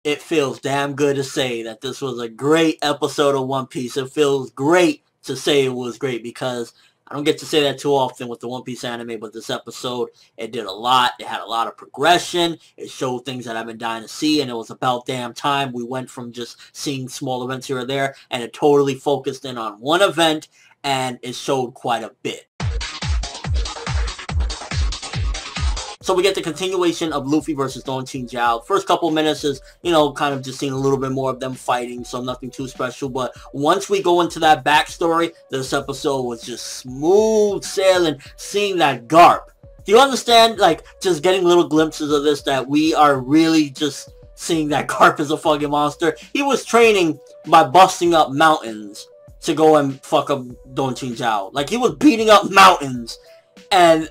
it feels damn good to say that this was a great episode of One Piece. It feels great to say it was great because I don't get to say that too often with the One Piece anime, but this episode, it did a lot. It had a lot of progression. It showed things that I've been dying to see, and it was about damn time. We went from just seeing small events here or there, and it totally focused in on one event, and it showed quite a bit. So we get the continuation of Luffy versus Don Chinchao. First couple minutes is, you know, kind of just seeing a little bit more of them fighting, so nothing too special. But once we go into that backstory, this episode was just smooth sailing, seeing that Garp. Do you understand, like, just getting little glimpses of this, that we are really just seeing that Garp is a fucking monster? He was training by busting up mountains to go and fuck up Don Chinchao. Like, he was beating up mountains, and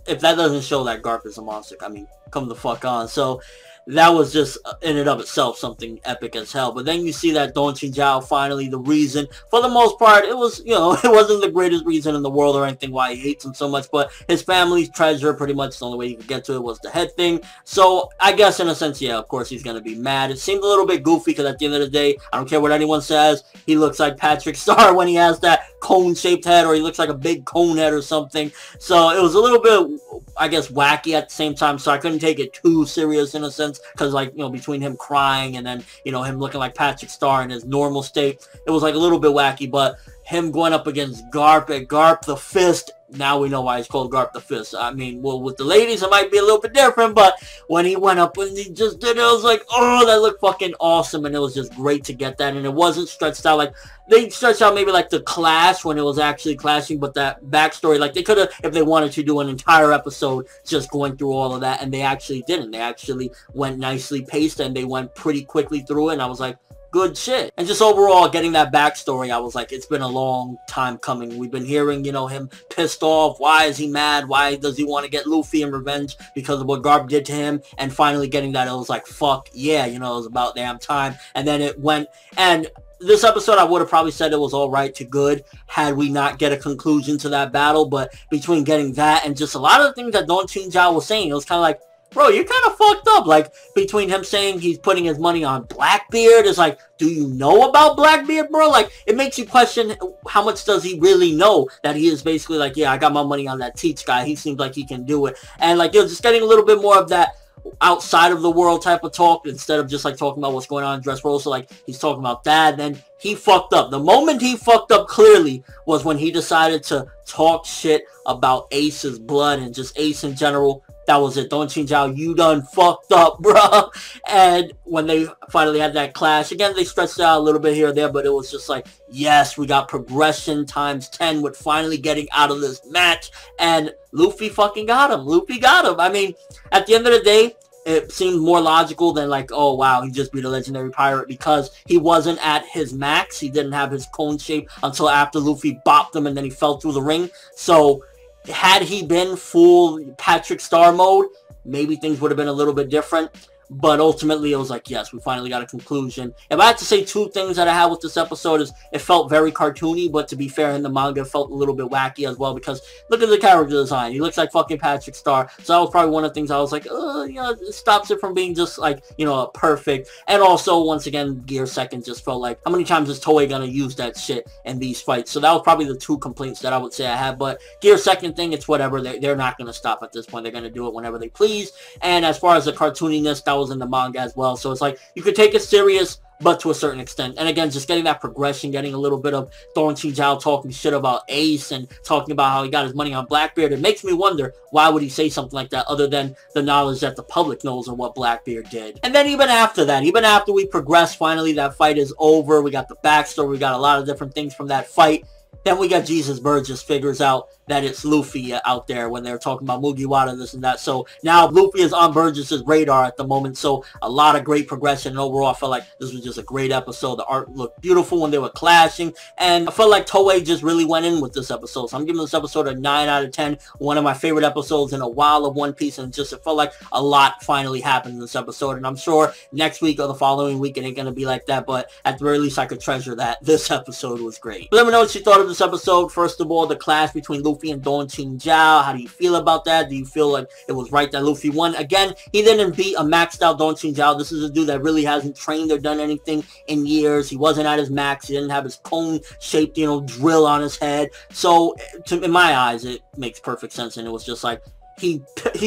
if that doesn't show that Garp is a monster, I mean, come the fuck on. So that was just in and of itself something epic as hell. But then you see that Don Chinchao finally, the reason, for the most part, it was, you know, it wasn't the greatest reason in the world or anything why he hates him so much, but his family's treasure, pretty much the only way he could get to it was the head thing. So I guess in a sense, yeah, of course he's going to be mad. It seemed a little bit goofy because at the end of the day, I don't care what anyone says, he looks like Patrick Star when he has that cone-shaped head, or he looks like a big cone head or something. So it was a little bit, I guess, wacky at the same time, so I couldn't take it too serious in a sense, because, like, you know, between him crying and then, you know, him looking like Patrick Star in his normal state, it was like a little bit wacky. But him going up against Garp at Garp the Fist, now we know why he's called Garp the Fist. I mean, well, with the ladies it might be a little bit different, but when he went up and he just did it, I was like, oh, that looked fucking awesome, and it was just great to get that. And it wasn't stretched out like they stretched out maybe like the clash when it was actually clashing, but that backstory, like, they could have, if they wanted to, do an entire episode just going through all of that, and they actually didn't. They actually went nicely paced, and they went pretty quickly through it, and I was like, good shit. And just overall, getting that backstory, I was like, it's been a long time coming. We've been hearing, you know, him pissed off. Why is he mad? Why does he want to get Luffy in revenge because of what Garp did to him? And finally getting that, it was like, fuck yeah, you know, it was about damn time. And then it went, and this episode, I would have probably said it was all right to good had we not get a conclusion to that battle. But between getting that and just a lot of the things that Don Chinchao was saying, it was kind of like, bro, you're kind of fucked up. Like, between him saying he's putting his money on Blackbeard, it's like, do you know about Blackbeard, bro? Like, it makes you question how much does he really know, that he is basically like, yeah, I got my money on that Teach guy. He seems like he can do it. And, like, you're just getting a little bit more of that outside of the world type of talk, instead of just like talking about what's going on in Dressrosa. Like, he's talking about that, and then he fucked up. The moment he fucked up clearly was when he decided to talk shit about Ace's blood and just Ace in general. That was it. Don Chinchao, you done fucked up, bro. And when they finally had that clash, again, they stretched it out a little bit here or there, but it was just like, yes, we got progression times 10 with finally getting out of this match. And Luffy fucking got him. Luffy got him. I mean, at the end of the day, it seemed more logical than like, oh, wow, he just beat a legendary pirate, because he wasn't at his max. He didn't have his cone shape until after Luffy bopped him and then he fell through the ring. So had he been full Patrick Star mode, maybe things would have been a little bit different. But ultimately, it was like, yes, we finally got a conclusion. If I had to say two things that I had with this episode, is it felt very cartoony, but to be fair, in the manga, it felt a little bit wacky as well, because look at the character design. He looks like fucking Patrick Star. So that was probably one of the things I was like, you know, it stops it from being just like, you know, perfect. And also, once again, Gear Second just felt like, how many times is Toei gonna use that shit in these fights? So that was probably the two complaints that I would say I had. But Gear Second thing, it's whatever. They're not gonna stop at this point. They're gonna do it whenever they please. And as far as the cartooniness, that was in the manga as well, so it's like you could take it serious, but to a certain extent. And again, just getting that progression, getting a little bit of Don Chinchao talking shit about Ace and talking about how he got his money on Blackbeard, it makes me wonder, why would he say something like that other than the knowledge that the public knows of what Blackbeard did? And then even after that, even after we progress, finally that fight is over, we got the backstory, we got a lot of different things from that fight. Then we got Jesus Burgess figures out that it's Luffy out there when they're talking about Mugiwara, this and that. So now Luffy is on Burgess's radar at the moment. So a lot of great progression. And overall, I felt like this was just a great episode. The art looked beautiful when they were clashing. And I felt like Toei just really went in with this episode. So I'm giving this episode a 9 out of 10. One of my favorite episodes in a while of One Piece. And just, it felt like a lot finally happened in this episode. And I'm sure next week or the following week, it ain't going to be like that. But at the very least, I could treasure that this episode was great. But let me know what you thought of this episode. First of all, the clash between Luffy Luffy and Don Qing Zhao. How do you feel about that? Do you feel like it was right that Luffy won? Again, he didn't beat a maxed out Don Qing Zhao. This is a dude that really hasn't trained or done anything in years. He wasn't at his max. He didn't have his cone-shaped, drill on his head. So, in my eyes, it makes perfect sense, and it was just like, he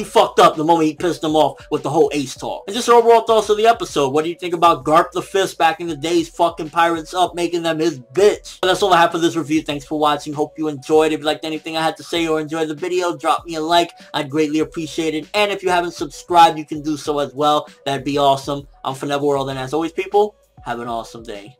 fucked up the moment he pissed him off with the whole ace talk. And just overall thoughts of the episode. What do you think about Garp the Fist back in the days fucking pirates up, making them his bitch? But that's all I have for this review. Thanks for watching. Hope you enjoyed. If you liked anything I had to say or enjoyed the video, drop me a like. I'd greatly appreciate it. And if you haven't subscribed, you can do so as well. That'd be awesome. I'm Forever World, and as always, people, have an awesome day.